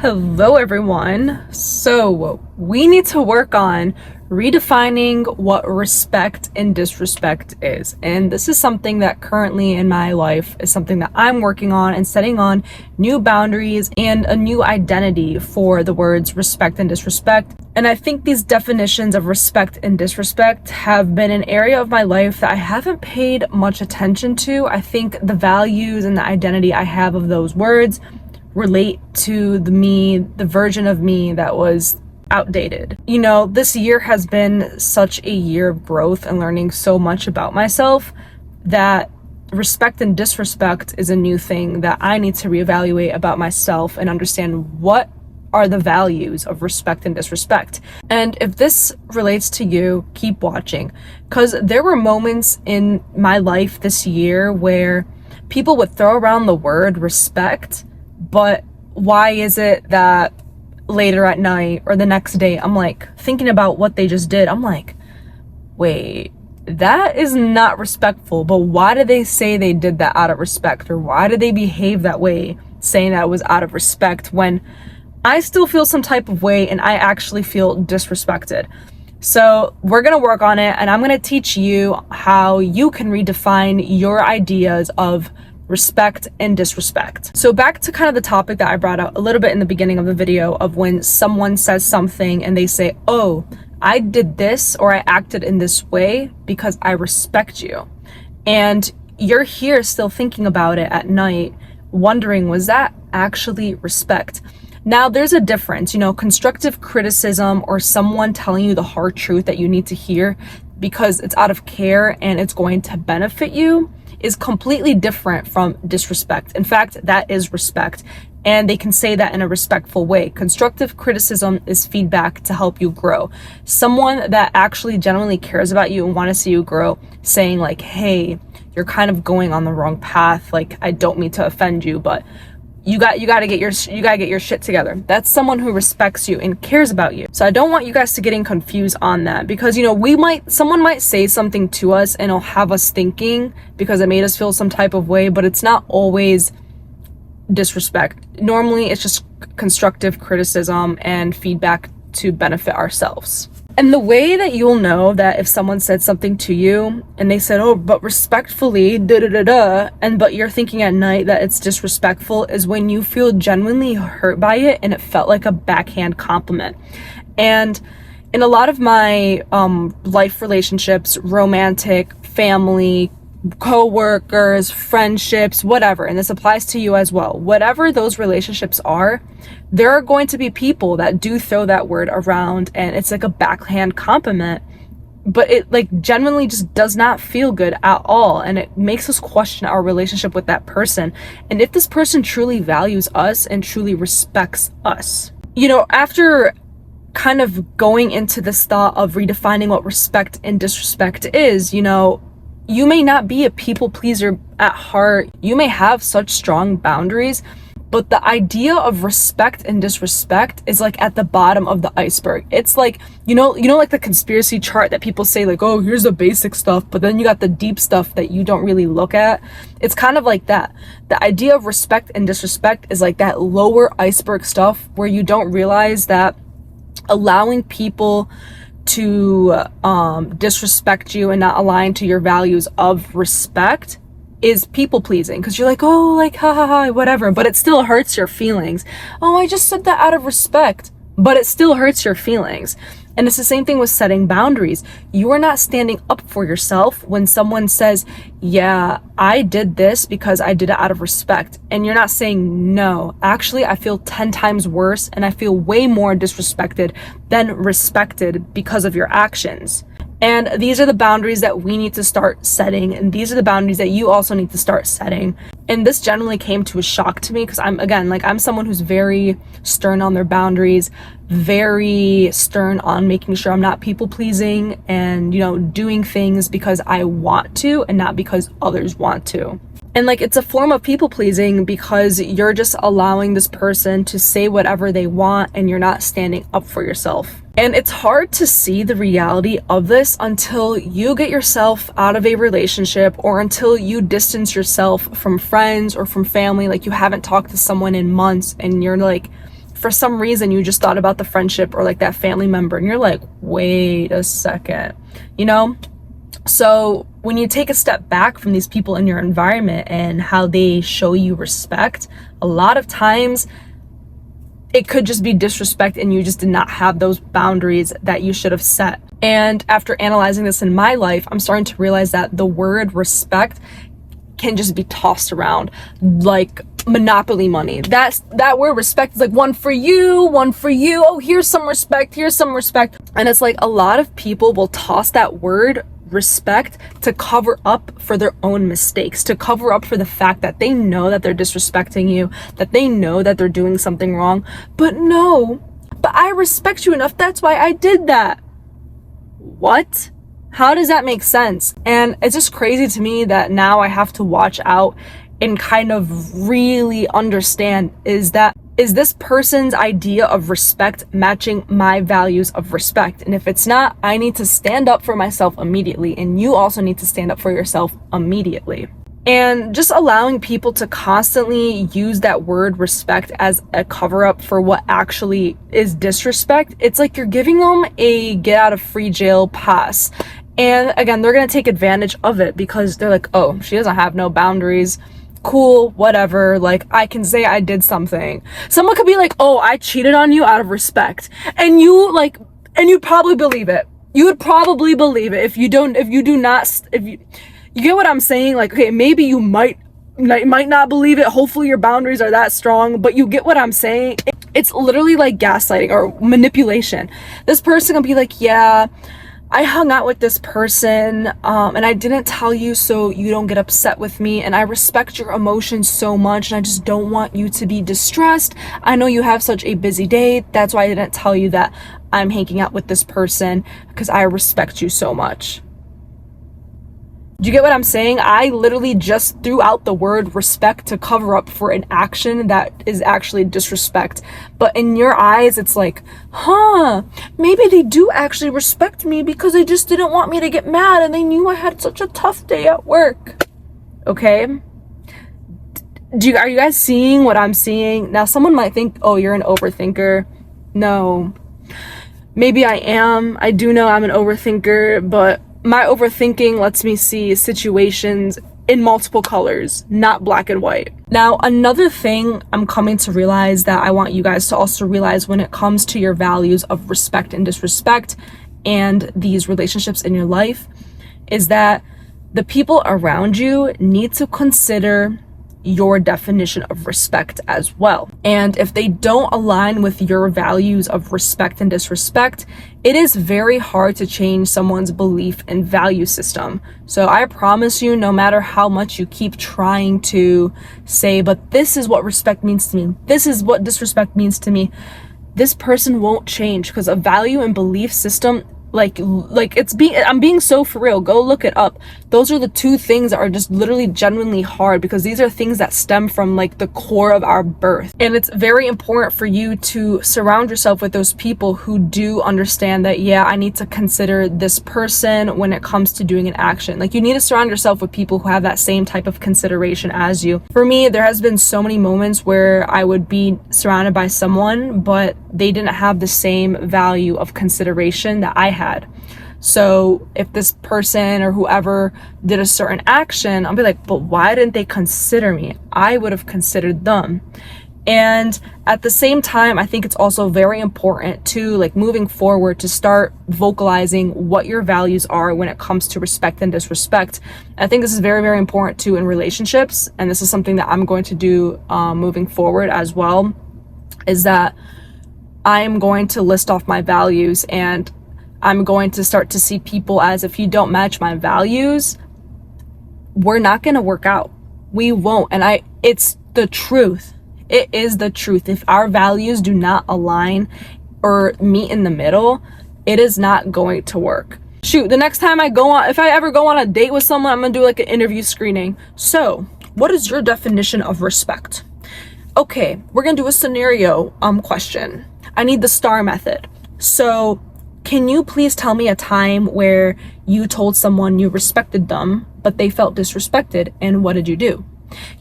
Hello everyone. So we need to work on redefining what respect and disrespect is. And this is something that currently in my life is something that I'm working on and setting on new boundaries and a new identity for the words respect and disrespect. And I think these definitions of respect and disrespect have been an area of my life that I haven't paid much attention to. I think the values and the identity I have of those words relate to the version of me that was outdated. You know, this year has been such a year of growth and learning so much about myself that respect and disrespect is a new thing that I need to reevaluate about myself and understand what are the values of respect and disrespect. And if this relates to you, keep watching, because there were moments in my life this year where people would throw around the word respect, but why is it that later at night or the next day, I'm like thinking about what they just did. I'm like, wait, that is not respectful, but why did they say they did that out of respect? Or why did they behave that way saying that it was out of respect when I still feel some type of way and I actually feel disrespected? So we're going to work on it, and I'm going to teach you how you can redefine your ideas of respect and disrespect. So back to kind of the topic that I brought out a little bit in the beginning of the video of when someone says something and they say, oh, I did this or I acted in this way because I respect you. And you're here still thinking about it at night, wondering, was that actually respect? Now, there's a difference, constructive criticism or someone telling you the hard truth that you need to hear because it's out of care and it's going to benefit you is completely different from disrespect. In fact, that is respect, and they can say that in a respectful way. Constructive criticism is feedback to help you grow. Someone that actually genuinely cares about you and want to see you grow, saying like, hey, you're kind of going on the wrong path. Like, I don't mean to offend you, but you got to get your shit together. That's someone who respects you and cares about you. So I don't want you guys to getting confused on that, because someone might say something to us and it'll have us thinking because it made us feel some type of way, but it's not always disrespect. Normally it's just constructive criticism and feedback to benefit ourselves. And the way that you'll know that if someone said something to you and they said, oh, but respectfully, but you're thinking at night that it's disrespectful, is when you feel genuinely hurt by it and it felt like a backhand compliment. And in a lot of my life relationships, romantic, family, co-workers, friendships, whatever, and this applies to you as well, whatever those relationships are, there are going to be people that do throw that word around and it's like a backhand compliment, but it genuinely just does not feel good at all, and it makes us question our relationship with that person and if this person truly values us and truly respects us. After kind of going into this thought of redefining what respect and disrespect is, you may not be a people pleaser at heart. You may have such strong boundaries, but the idea of respect and disrespect is like at the bottom of the iceberg. It's like, like the conspiracy chart that people say like, oh, here's the basic stuff, but then you got the deep stuff that you don't really look at. It's kind of like that. The idea of respect and disrespect is like that lower iceberg stuff where you don't realize that allowing people to disrespect you and not align to your values of respect is people pleasing, because you're like, oh, like ha ha ha, whatever, but it still hurts your feelings. Oh, I just said that out of respect, but it still hurts your feelings. And it's the same thing with setting boundaries. You are not standing up for yourself when someone says, yeah, I did this because I did it out of respect. And you're not saying, no, actually, I feel 10 times worse and I feel way more disrespected than respected because of your actions. And these are the boundaries that we need to start setting. And these are the boundaries that you also need to start setting. And this generally came to a shock to me because I'm someone who's very stern on their boundaries, very stern on making sure I'm not people pleasing and, doing things because I want to and not because others want to. And it's a form of people pleasing because you're just allowing this person to say whatever they want and you're not standing up for yourself. And it's hard to see the reality of this until you get yourself out of a relationship or until you distance yourself from friends or from family. You haven't talked to someone in months and you're for some reason you just thought about the friendship or like that family member and you're like, wait a second, you know? So when you take a step back from these people in your environment and how they show you respect, a lot of times it could just be disrespect and you just did not have those boundaries that you should have set. And after analyzing this in my life, I'm starting to realize that the word respect can just be tossed around like Monopoly money. That word respect is like one for you. Oh, here's some respect. And it's like a lot of people will toss that word respect to cover up for their own mistakes, to cover up for the fact that they know that they're disrespecting you, that they know that they're doing something wrong. But I respect you enough. That's why I did that. What? How does that make sense? And it's just crazy to me that now I have to watch out and kind of really understand, is this person's idea of respect matching my values of respect? And if it's not, I need to stand up for myself immediately. And you also need to stand up for yourself immediately. And just allowing people to constantly use that word respect as a cover up for what actually is disrespect, it's like you're giving them a get out of free jail pass. And again, they're going to take advantage of it because they're like, oh, she doesn't have no boundaries. Cool, whatever. Like, I can say I did something. Someone could be like, oh, I cheated on you out of respect. And you'd probably believe it. You would probably believe it if you get what I'm saying? Like, okay, maybe you might not believe it. Hopefully your boundaries are that strong, but you get what I'm saying? It's literally like gaslighting or manipulation. This person can be like, yeah, I hung out with this person and I didn't tell you so you don't get upset with me, and I respect your emotions so much and I just don't want you to be distressed. I know you have such a busy day. That's why I didn't tell you that I'm hanging out with this person, because I respect you so much. Do you get what I'm saying? I literally just threw out the word respect to cover up for an action that is actually disrespect. But in your eyes, it's like, maybe they do actually respect me because they just didn't want me to get mad and they knew I had such a tough day at work. Okay? Are you guys seeing what I'm seeing? Now, someone might think, oh, you're an overthinker. No. Maybe I am. I do know I'm an overthinker, but my overthinking lets me see situations in multiple colors, not black and white. Now, another thing I'm coming to realize that I want you guys to also realize when it comes to your values of respect and disrespect and these relationships in your life is that the people around you need to consider your definition of respect as well. And if they don't align with your values of respect and disrespect, it is very hard to change someone's belief and value system. So I promise you, no matter how much you keep trying to say, but this is what respect means to me, this is what disrespect means to me, this person won't change, because a value and belief system, I'm being so for real. Go look it up. Those are the two things that are just literally genuinely hard, because these are things that stem from like the core of our birth. And it's very important for you to surround yourself with those people who do understand that, yeah, I need to consider this person when it comes to doing an action. Like, you need to surround yourself with people who have that same type of consideration as you. For me, there has been so many moments where I would be surrounded by someone, but they didn't have the same value of consideration that I had. So if this person or whoever did a certain action, I'll be like, but why didn't they consider me? I would have considered them. And at the same time, I think it's also very important to, like, moving forward, to start vocalizing what your values are when it comes to respect and disrespect. I think this is very, very important too in relationships. And this is something that I'm going to do moving forward as well, is that I am going to list off my values, and I'm going to start to see people as, if you don't match my values, we're not going to work out. We won't. And it's the truth. It is the truth. If our values do not align or meet in the middle, it is not going to work. Shoot, the next time if I ever go on a date with someone, I'm going to do like an interview screening. So, what is your definition of respect? Okay, we're going to do a scenario question. I need the STAR method. So, can you please tell me a time where you told someone you respected them, but they felt disrespected, and what did you do?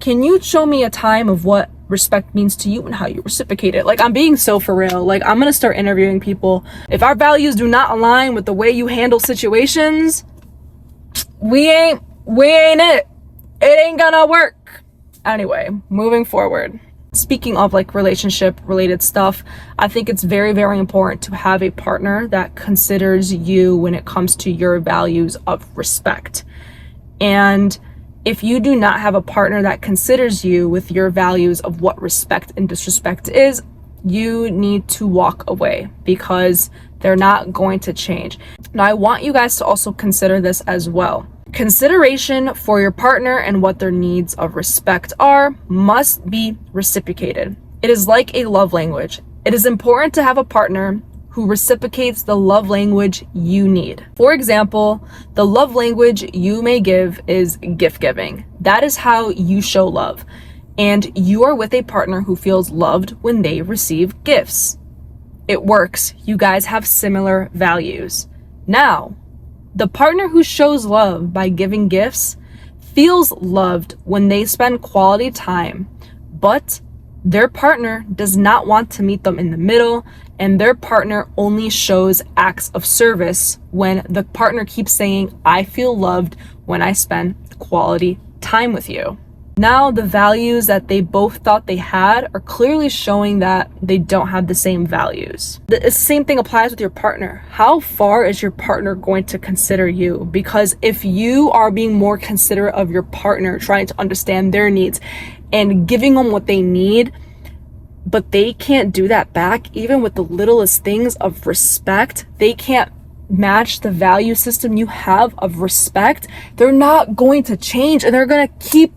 Can you show me a time of what respect means to you and how you reciprocate it. Like, I'm being so for real. Like, I'm gonna start interviewing people. If our values do not align with the way you handle situations, we ain't it. It ain't gonna work. Anyway, moving forward. Speaking of like relationship related stuff, I think it's very, very important to have a partner that considers you when it comes to your values of respect. And if you do not have a partner that considers you with your values of what respect and disrespect is, you need to walk away, because they're not going to change. Now, I want you guys to also consider this as well. Consideration for your partner and what their needs of respect are must be reciprocated. It is like a love language. It is important to have a partner who reciprocates the love language you need. For example, the love language you may give is gift giving. That is how you show love. And you are with a partner who feels loved when they receive gifts. It works. You guys have similar values. Now, the partner who shows love by giving gifts feels loved when they spend quality time, but their partner does not want to meet them in the middle, and their partner only shows acts of service when the partner keeps saying, I feel loved when I spend quality time with you. Now, the values that they both thought they had are clearly showing that they don't have the same values. The same thing applies with your partner. How far is your partner going to consider you? Because if you are being more considerate of your partner, trying to understand their needs and giving them what they need, but they can't do that back, even with the littlest things of respect, they can't match the value system you have of respect, they're not going to change, and they're going to keep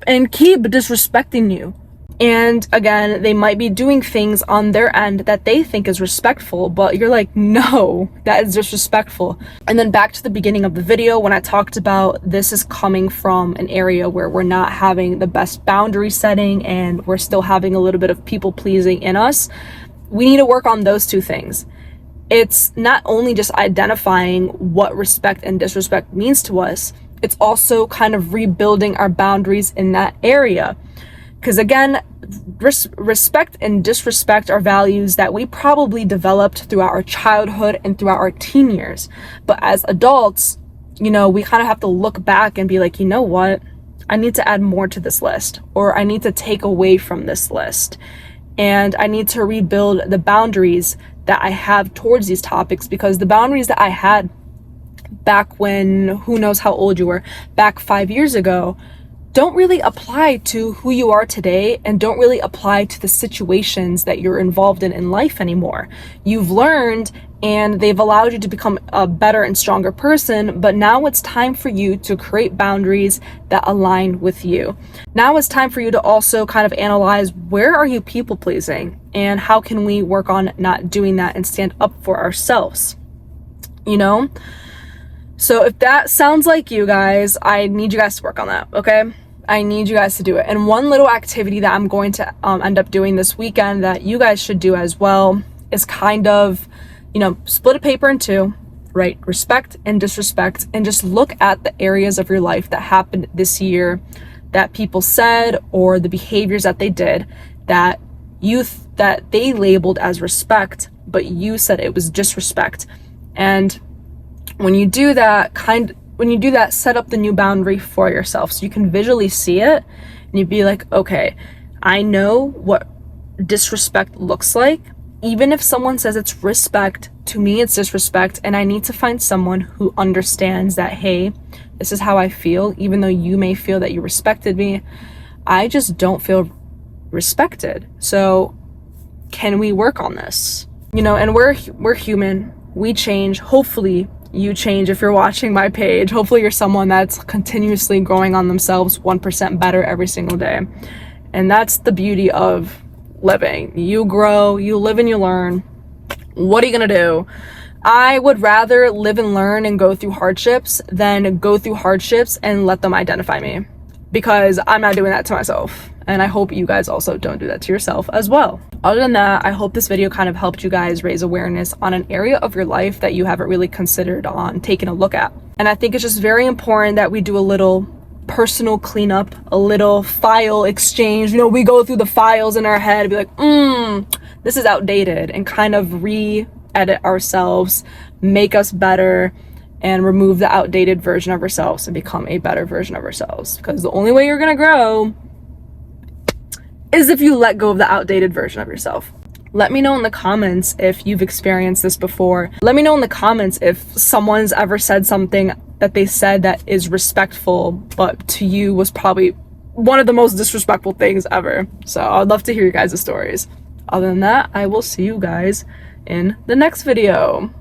disrespecting you. And again, they might be doing things on their end that they think is respectful, but you're like, no, that is disrespectful. And then back to the beginning of the video when I talked about this is coming from an area where we're not having the best boundary setting and we're still having a little bit of people pleasing in us. We need to work on those two things. It's not only just identifying what respect and disrespect means to us, it's also kind of rebuilding our boundaries in that area. Because again, respect and disrespect are values that we probably developed throughout our childhood and throughout our teen years. But as adults, we kind of have to look back and be like, you know what? I need to add more to this list, or I need to take away from this list. And I need to rebuild the boundaries that I have towards these topics, because the boundaries that I had back when, who knows how old you were, back 5 years ago, don't really apply to who you are today, and don't really apply to the situations that you're involved in life anymore. You've learned, and they've allowed you to become a better and stronger person, but now it's time for you to create boundaries that align with you. Now it's time for you to also kind of analyze, where are you people pleasing, and how can we work on not doing that and stand up for ourselves, So if that sounds like you guys, I need you guys to work on that, okay? I need you guys to do it. And one little activity that I'm going to end up doing this weekend that you guys should do as well is kind of, split a paper in two, write respect and disrespect, and just look at the areas of your life that happened this year that people said, or the behaviors that they did that that they labeled as respect, but you said it was disrespect. And when you do that, set up the new boundary for yourself so you can visually see it, and you'd be like, okay, I know what disrespect looks like. Even if someone says it's respect, to me it's disrespect, and I need to find someone who understands that, hey, this is how I feel. Even though you may feel that you respected me, I just don't feel respected. So can we work on this? And we're human. We change. Hopefully you change if you're watching my page. Hopefully you're someone that's continuously growing on themselves 1% better every single day. And that's the beauty of living. You grow, you live, and you learn. What are you gonna do? I would rather live and learn and go through hardships than go through hardships and let them identify me, because I'm not doing that to myself. And I hope you guys also don't do that to yourself as well. Other than that, I hope this video kind of helped you guys raise awareness on an area of your life that you haven't really considered on taking a look at. And I think it's just very important that we do a little personal cleanup, a little file exchange. You know, we go through the files in our head and be like, this is outdated, and kind of re-edit ourselves, make us better, and remove the outdated version of ourselves and become a better version of ourselves. Because the only way you're gonna grow is if you let go of the outdated version of yourself. Let me know in the comments if you've experienced this before. Let me know in the comments if someone's ever said something that they said that is respectful, but to you was probably one of the most disrespectful things ever. So I'd love to hear your guys' stories. Other than that, I will see you guys in the next video.